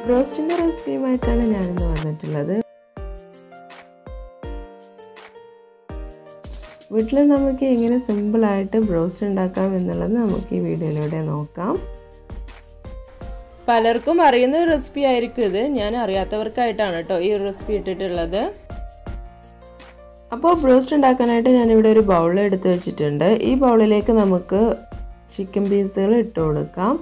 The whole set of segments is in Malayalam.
ബ്രോസ്റ്റിൻ്റെ റെസിപ്പിയുമായിട്ടാണ് ഞാനിന്ന് വന്നിട്ടുള്ളത്. വീട്ടിൽ നമുക്ക് എങ്ങനെ സിമ്പിളായിട്ട് ബ്രോസ്റ്റ് ഉണ്ടാക്കാം എന്നുള്ളത് നമുക്ക് ഈ വീഡിയോയിലൂടെ നോക്കാം. പലർക്കും അറിയുന്ന ഒരു റെസിപ്പി ആയിരിക്കും ഇത്. ഞാൻ അറിയാത്തവർക്കായിട്ടാണ് കേട്ടോ ഈ റെസിപ്പി ഇട്ടിട്ടുള്ളത്. അപ്പോൾ ബ്രോസ്റ്റ് ഉണ്ടാക്കാനായിട്ട് ഞാനിവിടെ ഒരു ബൗൾ എടുത്ത് വെച്ചിട്ടുണ്ട്. ഈ ബൗളിലേക്ക് നമുക്ക് ചിക്കൻ പീസുകൾ ഇട്ട് കൊടുക്കാം.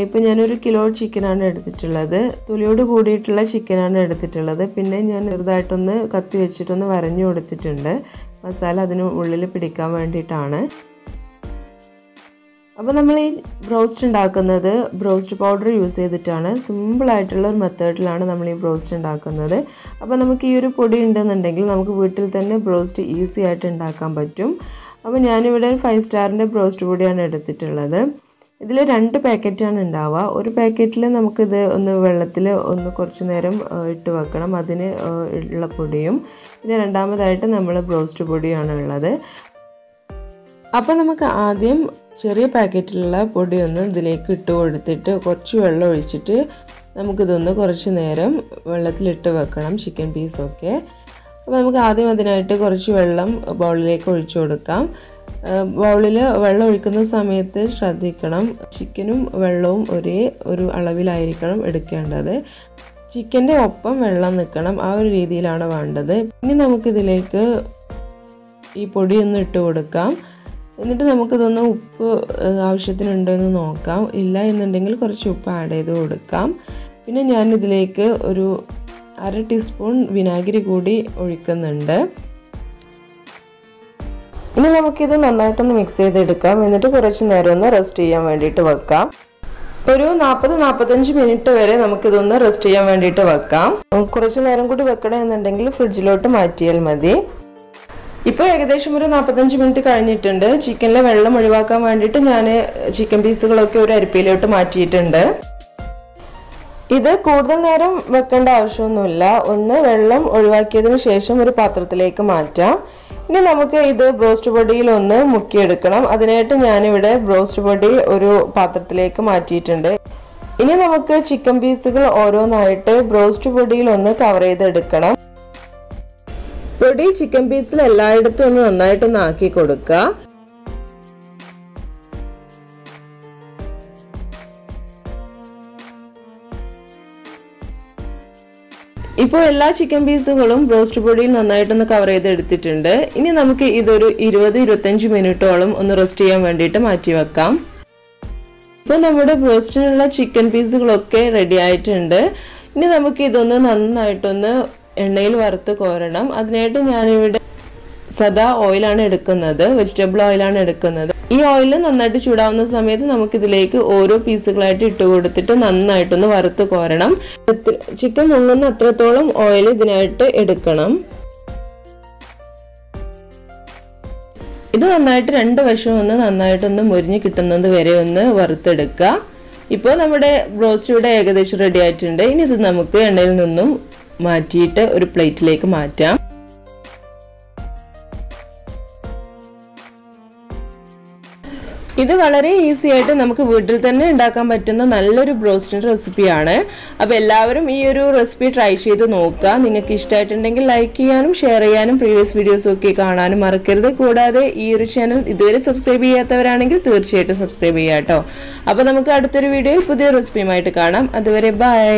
ഇപ്പോൾ ഞാനൊരു കിലോ ചിക്കനാണ് എടുത്തിട്ടുള്ളത്. തൊലിയോട് കൂടിയിട്ടുള്ള ചിക്കനാണ് എടുത്തിട്ടുള്ളത്. പിന്നെ ഞാൻ ചെറുതായിട്ടൊന്ന് കത്തി വെച്ചിട്ടൊന്ന് വരഞ്ഞു കൊടുത്തിട്ടുണ്ട്. മസാല അതിന് ഉള്ളിൽ പിടിക്കാൻ വേണ്ടിയിട്ടാണ്. അപ്പോൾ നമ്മൾ ഈ ബ്രോസ്റ്റ് ഉണ്ടാക്കുന്നത് ബ്രോസ്റ്റ് പൗഡർ യൂസ് ചെയ്തിട്ടാണ്. സിമ്പിളായിട്ടുള്ള ഒരു മെത്തേഡിലാണ് നമ്മൾ ഈ ബ്രോസ്റ്റ് ഉണ്ടാക്കുന്നത്. അപ്പോൾ നമുക്ക് ഈ ഒരു പൊടി ഉണ്ടെന്നുണ്ടെങ്കിൽ നമുക്ക് വീട്ടിൽ തന്നെ ബ്രോസ്റ്റ് ഈസി ആയിട്ട് ഉണ്ടാക്കാൻ പറ്റും. അപ്പോൾ ഞാനിവിടെ 5 സ്റ്റാറിൻ്റെ ബ്രോസ്റ്റ് പൊടിയാണ് എടുത്തിട്ടുള്ളത്. ഇതിൽ 2 പാക്കറ്റാണ് ഉണ്ടാവുക. ഒരു പാക്കറ്റിൽ നമുക്കിത് ഒന്ന് വെള്ളത്തിൽ ഒന്ന് കുറച്ച് നേരം ഇട്ട് വെക്കണം, അതിന് ഉള്ള പൊടിയും. പിന്നെ രണ്ടാമതായിട്ട് നമ്മൾ ബ്രോസ്റ്റ് പൊടിയാണ് ഉള്ളത്. അപ്പോൾ നമുക്ക് ആദ്യം ചെറിയ പാക്കറ്റിലുള്ള പൊടിയൊന്ന് ഇതിലേക്ക് ഇട്ട് കൊടുത്തിട്ട് കുറച്ച് വെള്ളം ഒഴിച്ചിട്ട് നമുക്കിതൊന്ന് കുറച്ച് നേരം വെള്ളത്തിലിട്ട് വെക്കണം, ചിക്കൻ പീസൊക്കെ. അപ്പോൾ നമുക്ക് ആദ്യം അതിനായിട്ട് കുറച്ച് വെള്ളം ബൗളിലേക്ക് ഒഴിച്ചു കൊടുക്കാം. ബൗളിൽ വെള്ളം ഒഴിക്കുന്ന സമയത്ത് ശ്രദ്ധിക്കണം, ചിക്കനും വെള്ളവും ഒരേ ഒരു അളവിലായിരിക്കണം എടുക്കേണ്ടത്. ചിക്കൻ്റെ ഒപ്പം വെള്ളം നിൽക്കണം, ആ ഒരു രീതിയിലാണ് വേണ്ടത്. ഇനി നമുക്കിതിലേക്ക് ഈ പൊടിയൊന്ന് ഇട്ട് കൊടുക്കാം. എന്നിട്ട് നമുക്കിതൊന്ന് ഉപ്പ് ആവശ്യത്തിനുണ്ടോ എന്ന് നോക്കാം. ഇല്ല എന്നുണ്ടെങ്കിൽ കുറച്ച് ഉപ്പ് ആഡ് ചെയ്ത് കൊടുക്കാം. പിന്നെ ഞാനിതിലേക്ക് ഒരു 1/2 ടീസ്പൂൺ വിനാഗിരി കൂടി ഒഴിക്കുന്നുണ്ട്. ഇനി നമുക്കിത് നന്നായിട്ടൊന്ന് മിക്സ് ചെയ്തെടുക്കാം. എന്നിട്ട് കുറച്ച് നേരം ഒന്ന് റെസ്റ്റ് ചെയ്യാൻ വേണ്ടിയിട്ട് വെക്കാം. ഒരു 40-45 മിനിറ്റ് വരെ നമുക്കിതൊന്ന് റെസ്റ്റ് ചെയ്യാൻ വേണ്ടിയിട്ട് വെക്കാം. കുറച്ച് നേരം കൂടി വെക്കണം എന്നുണ്ടെങ്കിൽ ഫ്രിഡ്ജിലോട്ട് മാറ്റിയാൽ മതി. ഇപ്പോൾ ഏകദേശം ഒരു 45 മിനിറ്റ് കഴിഞ്ഞിട്ടുണ്ട്. ചിക്കനിലെ വെള്ളം ഒഴിവാക്കാൻ വേണ്ടിയിട്ട് ഞാൻ ചിക്കൻ പീസുകളൊക്കെ ഒരു അരിപ്പയിലോട്ട് മാറ്റിയിട്ടുണ്ട്. ഇത് കൂടുതൽ നേരം വെക്കേണ്ട ആവശ്യമൊന്നുമില്ല. ഒന്ന് വെള്ളം ഒഴിവാക്കിയതിന് ശേഷം ഒരു പാത്രത്തിലേക്ക് മാറ്റാം. ഇനി നമുക്ക് ഇത് ബ്രോസ്റ്റ് പൊടിയിൽ ഒന്ന് മുക്കിയെടുക്കണം. അതിനായിട്ട് ഞാനിവിടെ ബ്രോസ്റ്റ് പൊടി ഒരു പാത്രത്തിലേക്ക് മാറ്റിയിട്ടുണ്ട്. ഇനി നമുക്ക് ചിക്കൻ പീസുകൾ ഓരോന്നായിട്ട് ബ്രോസ്റ്റ് പൊടിയിൽ ഒന്ന് കവർ ചെയ്തെടുക്കണം. പൊടി ചിക്കൻ പീസിൽ എല്ലായിടത്തും ഒന്ന് നന്നായിട്ടൊന്ന് ആക്കി കൊടുക്കുക. ഇപ്പോൾ എല്ലാ ചിക്കൻ പീസുകളും ബ്രോസ്റ്റ് പൊടിയിൽ നന്നായിട്ടൊന്ന് കവർ ചെയ്തെടുത്തിട്ടുണ്ട്. ഇനി നമുക്ക് ഇതൊരു 20-25 മിനിറ്റോളം ഒന്ന് റെസ്റ്റ് ചെയ്യാൻ വേണ്ടിയിട്ട് മാറ്റി വെക്കാം. ഇപ്പോൾ നമ്മുടെ ബ്രോസ്റ്റിനുള്ള ചിക്കൻ പീസുകളൊക്കെ റെഡി ആയിട്ടുണ്ട്. ഇനി നമുക്ക് ഇതൊന്ന് നന്നായിട്ടൊന്ന് എണ്ണയിൽ വറുത്ത് കോരണം. അതിനായിട്ട് ഞാനിവിടെ സദാ ഓയിലാണ് എടുക്കുന്നത്, വെജിറ്റബിൾ ഓയിലാണ് എടുക്കുന്നത്. ഈ ഓയിൽ നന്നായിട്ട് ചൂടാവുന്ന സമയത്ത് നമുക്കിതിലേക്ക് ഓരോ പീസുകളായിട്ട് ഇട്ട് കൊടുത്തിട്ട് നന്നായിട്ടൊന്ന് വറുത്ത് കോരണം. ചിക്കൻ മുങ്ങുന്ന അത്രത്തോളം ഓയിൽ ഇതിനായിട്ട് എടുക്കണം. ഇത് നന്നായിട്ട് 2 വശവും ഒന്ന് നന്നായിട്ടൊന്ന് മുരിഞ്ഞ് കിട്ടുന്നത് വരെ ഒന്ന് വറുത്തെടുക്കുക. ഇപ്പോൾ നമ്മുടെ ബ്രോസ്റ്റ് ഇവിടെ ഏകദേശം റെഡി ആയിട്ടുണ്ട്. ഇനി ഇത് നമുക്ക് എണ്ണയിൽ നിന്നും മാറ്റിയിട്ട് ഒരു പ്ലേറ്റിലേക്ക് മാറ്റാം. ഇത് വളരെ ഈസി ആയിട്ട് നമുക്ക് വീട്ടിൽ തന്നെ ഉണ്ടാക്കാൻ പറ്റുന്ന നല്ലൊരു ബ്രോസ്റ്റിൻ്റെ റെസിപ്പിയാണ്. അപ്പോൾ എല്ലാവരും ഈ ഒരു റെസിപ്പി ട്രൈ ചെയ്ത് നോക്കുക. നിങ്ങൾക്ക് ഇഷ്ടമായിട്ടുണ്ടെങ്കിൽ ലൈക്ക് ചെയ്യാനും ഷെയർ ചെയ്യാനും പ്രീവിയസ് വീഡിയോസൊക്കെ കാണാനും മറക്കരുത്. കൂടാതെ ഈ ഒരു ചാനൽ ഇതുവരെ സബ്സ്ക്രൈബ് ചെയ്യാത്തവരാണെങ്കിൽ തീർച്ചയായിട്ടും സബ്സ്ക്രൈബ് ചെയ്യാം കേട്ടോ. അപ്പോൾ നമുക്ക് അടുത്തൊരു വീഡിയോയിൽ പുതിയ റെസിപ്പിയുമായിട്ട് കാണാം. അതുവരെ ബൈ.